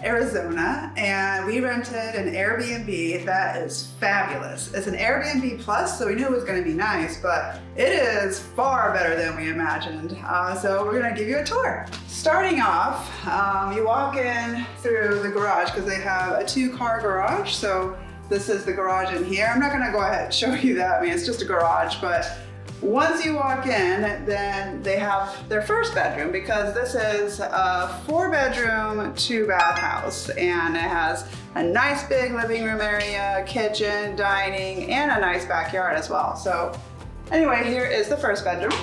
Arizona, and we rented an Airbnb that is fabulous. It's an Airbnb Plus, so we knew it was going to be nice, but it is far better than we imagined. So we're going to give you a tour. Starting off, you walk in through the garage because they have a 2-car garage. So this is the garage in here. I'm not going to go ahead and show you that. I mean, it's just a garage, but once you walk in, then they have their first bedroom, because this is a 4-bedroom, 2-bath house, and it has a nice big living room area, kitchen, dining, and a nice backyard as well. So anyway, here is the first bedroom.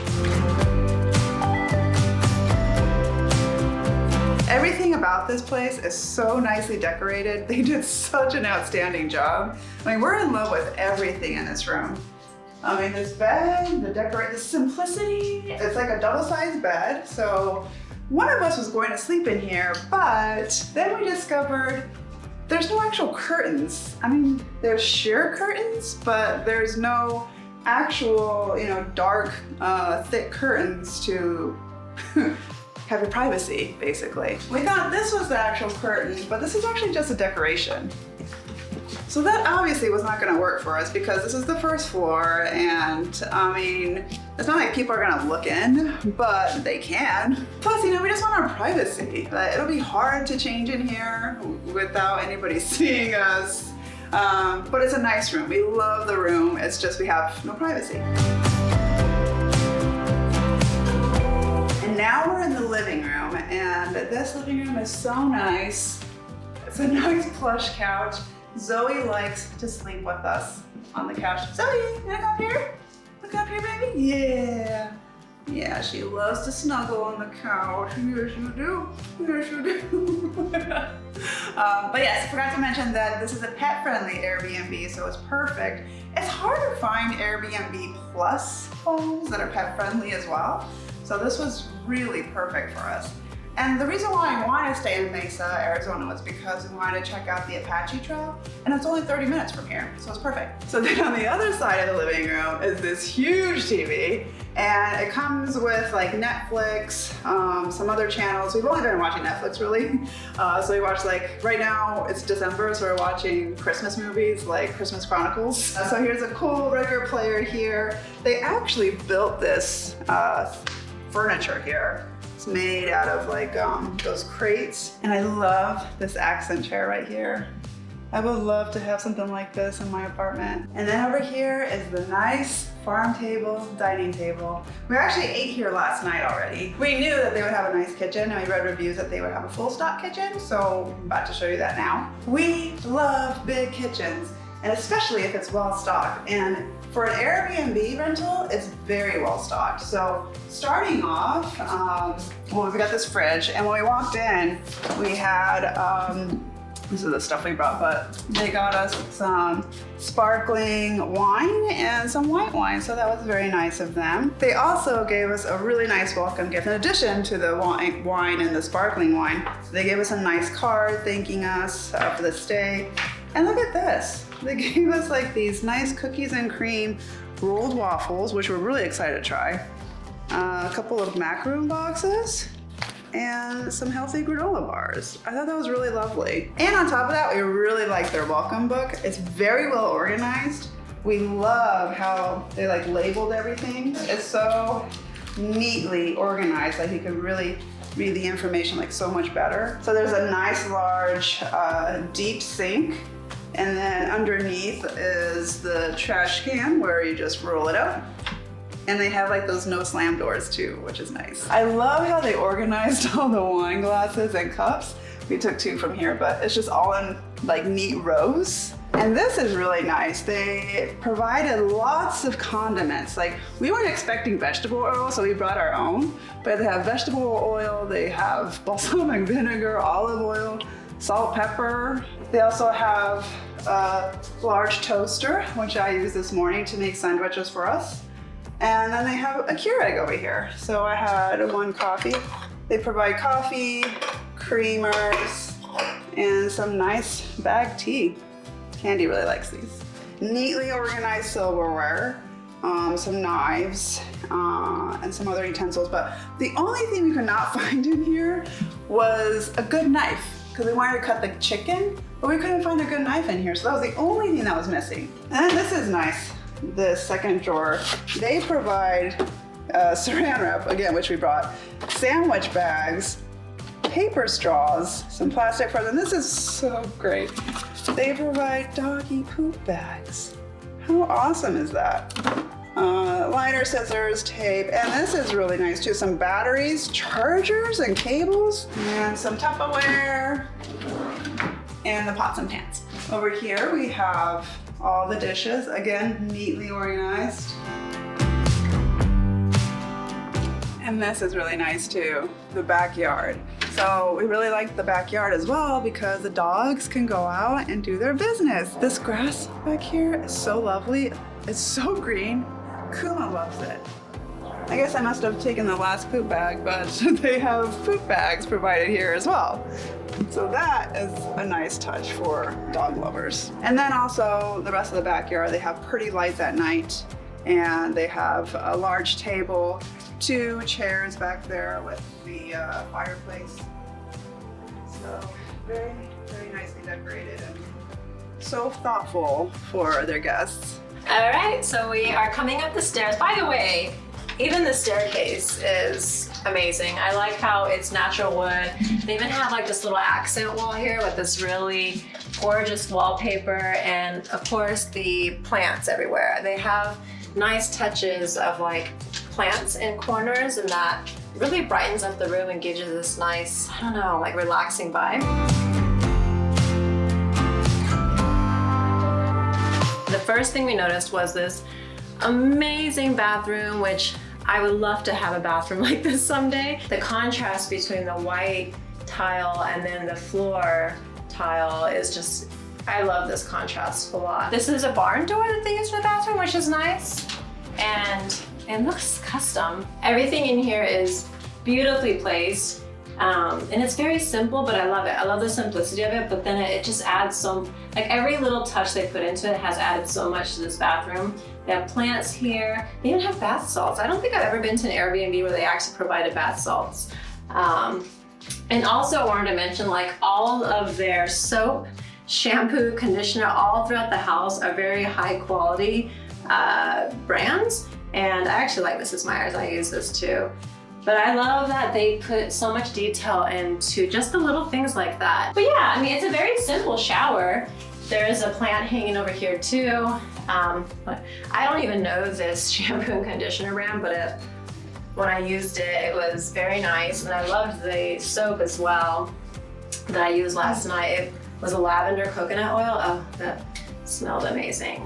Everything about this place is so nicely decorated. They did such an outstanding job. I mean, we're in love with everything in this room. I mean, this bed, the simplicity, it's like a double-sized bed. So one of us was going to sleep in here, but then we discovered there's no actual curtains. I mean, there's sheer curtains, but there's no actual, dark, thick curtains to have your privacy, basically. We thought this was the actual curtain, but this is actually just a decoration. So that obviously was not gonna work for us because this is the first floor, and I mean, it's not like people are gonna look in, but they can. Plus, we just want our privacy. It'll be hard to change in here without anybody seeing us. But it's a nice room. We love the room. It's just we have no privacy. And now we're in the living room, and this living room is so nice. It's a nice plush couch. Zoe likes to sleep with us on the couch. Zoe, you wanna come up here? Look up here, baby. Yeah. Yeah, she loves to snuggle on the couch. Yes, you do. Yes, you do. But yes, I forgot to mention that this is a pet-friendly Airbnb, so it's perfect. It's hard to find Airbnb Plus homes that are pet-friendly as well. So this was really perfect for us. And the reason why I wanted to stay in Mesa, Arizona, was because we wanted to check out the Apache Trail, and it's only 30 minutes from here, so it's perfect. So then on the other side of the living room is this huge TV, and it comes with like Netflix, some other channels. We've only been watching Netflix really, so we watch right now it's December, so we're watching Christmas movies like Christmas Chronicles. So here's a cool record player here. They actually built this furniture here. Made out of those crates, and I love this accent chair right here. I would love to have something like this in my apartment. And then over here is the nice farm table, dining table. We actually ate here last night already. We knew that they would have a nice kitchen, and we read reviews that they would have a full stock kitchen, so I'm about to show you that now. We love big kitchens, and especially if it's well stocked. And for an Airbnb rental, it's very well stocked. So starting off, well, we got this fridge, and when we walked in, we had, this is the stuff we brought, but they got us some sparkling wine and some white wine, so that was very nice of them. They also gave us a really nice welcome gift in addition to the wine and the sparkling wine. They gave us a nice card thanking us for the stay. And look at this. They gave us these nice cookies and cream rolled waffles, which we're really excited to try. A couple of macaroon boxes and some healthy granola bars. I thought that was really lovely. And on top of that, we really like their welcome book. It's very well organized. We love how they labeled everything. It's so neatly organized, you can really read the information so much better. So there's a nice large deep sink. And then underneath is the trash can where you just roll it up. And they have those no slam doors too, which is nice. I love how they organized all the wine glasses and cups. We took 2 from here, but it's just all in neat rows. And this is really nice. They provided lots of condiments. We weren't expecting vegetable oil, so we brought our own, but they have vegetable oil, they have balsamic vinegar, olive oil, salt, pepper. They also have a large toaster, which I used this morning to make sandwiches for us. And then they have a KEURIG over here. So I had 1 coffee. They provide coffee, creamers, and some nice bagged tea. Candy really likes these. Neatly organized silverware, some knives, and some other utensils. But the only thing we could not find in here was a good knife. because we wanted to cut the chicken, but we couldn't find a good knife in here. So that was the only thing that was missing. And then this is nice, the second drawer. They provide saran wrap, again, which we brought, sandwich bags, paper straws, some plastic for them. This is so great. They provide doggy poop bags. How awesome is that? Liner, scissors, tape, and this is really nice too. Some batteries, chargers, and cables, and some Tupperware, and the pots and pans. Over here we have all the dishes, again, neatly organized. And this is really nice too, the backyard. So we really like the backyard as well because the dogs can go out and do their business. This grass back here is so lovely. It's so green. Kuma loves it. I guess I must have taken the last poop bag, but they have poop bags provided here as well. So that is a nice touch for dog lovers. And then also the rest of the backyard, they have pretty lights at night, and they have a large table, 2 chairs back there with the fireplace. So very, very nicely decorated and so thoughtful for their guests. All right, so we are coming up the stairs. By the way, even the staircase is amazing. I like how it's natural wood. They even have like this little accent wall here with this really gorgeous wallpaper, and of course the plants everywhere. They have nice touches of like plants in corners, and that really brightens up the room and gives you this nice, I don't know, like relaxing vibe. The first thing we noticed was this amazing bathroom, which I would love to have a bathroom like this someday. The contrast between the white tile and then the floor tile is just, I love this contrast a lot. This is a barn door that they use for the bathroom, which is nice. And it looks custom. Everything in here is beautifully placed. And it's very simple, but I love it. I love the simplicity of it, but then it just adds some, like every little touch they put into it has added so much to this bathroom. They have plants here. They even have bath salts. I don't think I've ever been to an Airbnb where they actually provided bath salts. And also I wanted to mention, like, all of their soap, shampoo, conditioner, all throughout the house are very high quality brands. And I actually like Mrs. Meyer's, I use this too. But I love that they put so much detail into just the little things like that. But yeah, I mean, it's a very simple shower. There is a plant hanging over here too. I don't even know this shampoo and conditioner brand, but when I used it, it was very nice. And I loved the soap as well that I used last night. It was a lavender coconut oil. Oh, that smelled amazing.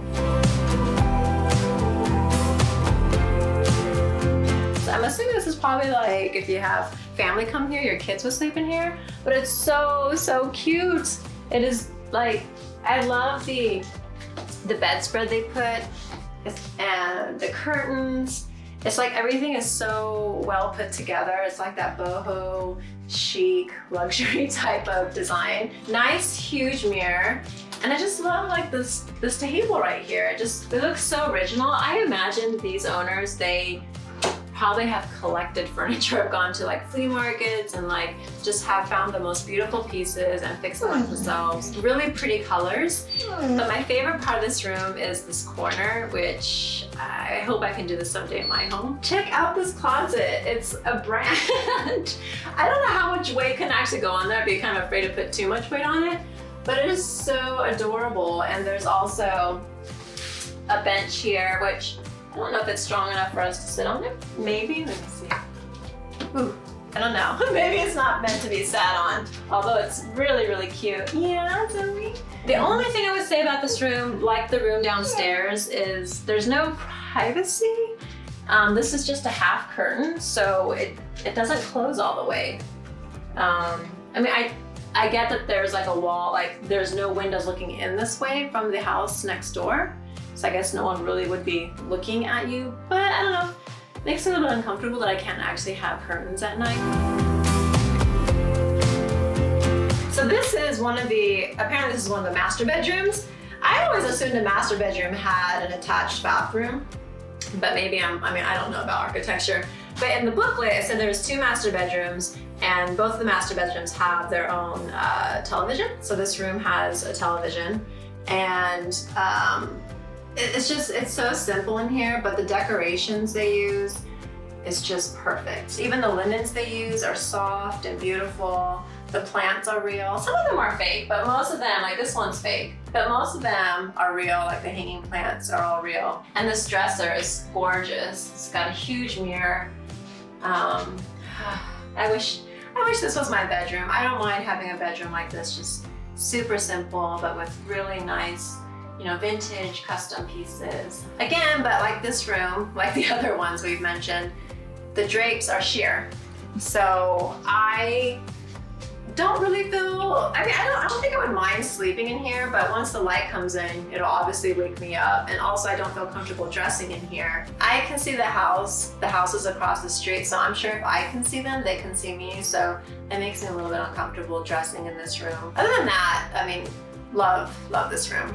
I'm assuming this is probably like if you have family come here, your kids will sleep in here, but it's so, so cute. It is like, I love the bedspread they put and the curtains. It's like everything is so well put together. It's like that boho, chic, luxury type of design. Nice, huge mirror. And I just love like this table right here. It looks so original. I imagine these owners, they probably have collected furniture, have gone to like flea markets and like just have found the most beautiful pieces and fixed them up themselves. Really pretty colors. But my favorite part of this room is this corner, which I hope I can do this someday in my home. Check out this closet. It's a brand. I don't know how much weight can actually go on there. I'd be kind of afraid to put too much weight on it, but it is so adorable. And there's also a bench here, which I don't know if it's strong enough for us to sit on it. Maybe, let me see. Ooh, I don't know. Maybe it's not meant to be sat on, although it's really, really cute. Yeah, Zoe. The only thing I would say about this room, like the room downstairs, is there's no privacy. This is just a half curtain, so it doesn't close all the way. I mean, I get that there's like a wall, like there's no windows looking in this way from the house next door. So I guess no one really would be looking at you, but I don't know. It makes me a little uncomfortable that I can't actually have curtains at night. So this is apparently this is one of the master bedrooms. I always assumed a master bedroom had an attached bathroom. but maybe I don't know about architecture. But in the booklet, it said there's 2 master bedrooms, and both of the master bedrooms have their own television. So this room has a television, and it's so simple in here, but the decorations they use is just perfect. Even the linens they use are soft and beautiful. The plants are real. Some of them are fake, but most of them, like this one's fake, but most of them are real, like the hanging plants are all real. And this dresser is gorgeous. It's got a huge mirror. I wish this was my bedroom. I don't mind having a bedroom like this, just super simple, but with really nice, you know, vintage custom pieces. Again, but like this room, like the other ones we've mentioned, the drapes are sheer. So I don't really feel, I don't think I would mind sleeping in here, but once the light comes in, it'll obviously wake me up. And also I don't feel comfortable dressing in here. I can see the house is across the street, so I'm sure if I can see them, they can see me. So it makes me a little bit uncomfortable dressing in this room. Other than that, I mean, love this room.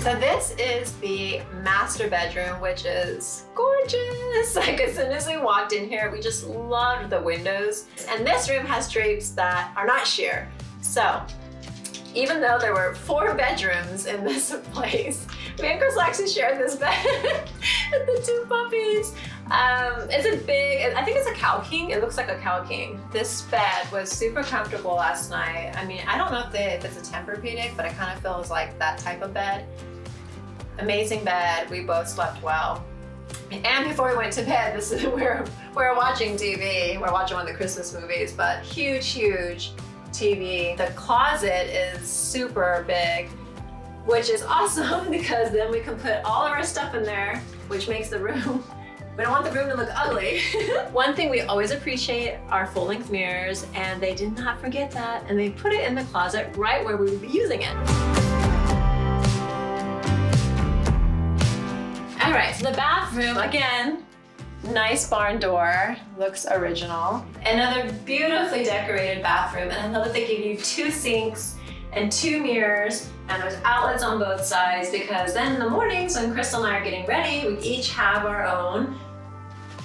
So this is the master bedroom, which is gorgeous. Like as soon as we walked in here, we just loved the windows. And this room has drapes that are not sheer. So even though there were 4 bedrooms in this place, me and Chris actually shared this bed with the 2 puppies. It's a big, I think it's a Cow King. It looks like a Cow King. This bed was super comfortable last night. I mean, I don't know if it's a Tempur-Pedic, but it kind of feels like that type of bed. Amazing bed. We both slept well. And before we went to bed, we're watching TV. We're watching one of the Christmas movies, but huge TV. The closet is super big, which is awesome because then we can put all of our stuff in there, which makes the room, we don't want the room to look ugly. One thing we always appreciate are full-length mirrors, and they did not forget that, and they put it in the closet right where we would be using it. All right, so the bathroom, again, nice barn door, looks original. Another beautifully decorated bathroom, and I love that they give you 2 sinks and 2 mirrors, and there's outlets on both sides, because then in the mornings when Crystal and I are getting ready, we each have our own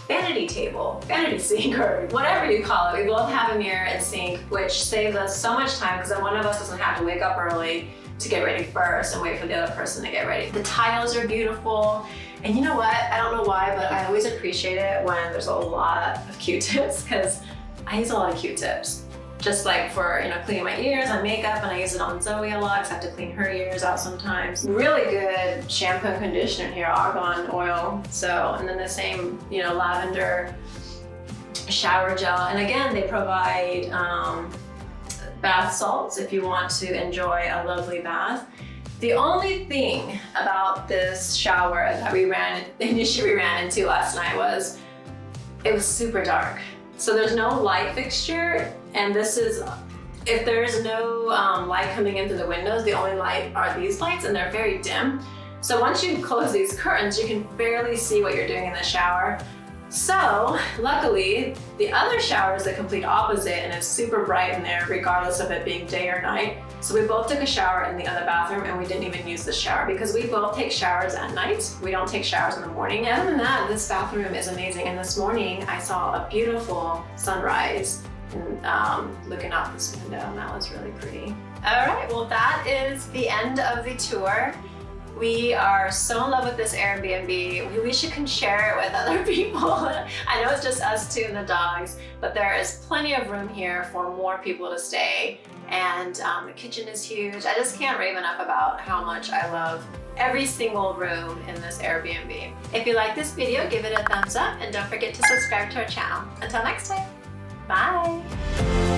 vanity table, vanity sink, or whatever you call it. We both have a mirror and sink, which saves us so much time because then one of us doesn't have to wake up early to get ready first and wait for the other person to get ready. The tiles are beautiful. And you know what? I don't know why, but I always appreciate it when there's a lot of Q-tips, because I use a lot of Q-tips. Just like for, you know, cleaning my ears on makeup, and I use it on Zoe a lot because I have to clean her ears out sometimes. Really good shampoo and conditioner here, argan oil. So, and then the same, you know, lavender shower gel. And again, they provide bath salts if you want to enjoy a lovely bath. The only thing about this shower that the issue we ran into last night was it was super dark. So there's no light fixture, and this is, if there's no light coming in through the windows, the only light are these lights, and they're very dim. So once you close these curtains, you can barely see what you're doing in the shower. So luckily, the other shower is the complete opposite, and it's super bright in there regardless of it being day or night. So we both took a shower in the other bathroom, and we didn't even use the shower because we both take showers at night. We don't take showers in the morning. Other than that, this bathroom is amazing. And this morning I saw a beautiful sunrise and looking out this window, and that was really pretty. All right, well, that is the end of the tour. We are so in love with this Airbnb. We wish you can share it with other people. I know it's just us 2 and the dogs, but there is plenty of room here for more people to stay. And the kitchen is huge. I just can't rave enough about how much I love every single room in this Airbnb. If you like this video, give it a thumbs up, and don't forget to subscribe to our channel. Until next time, bye.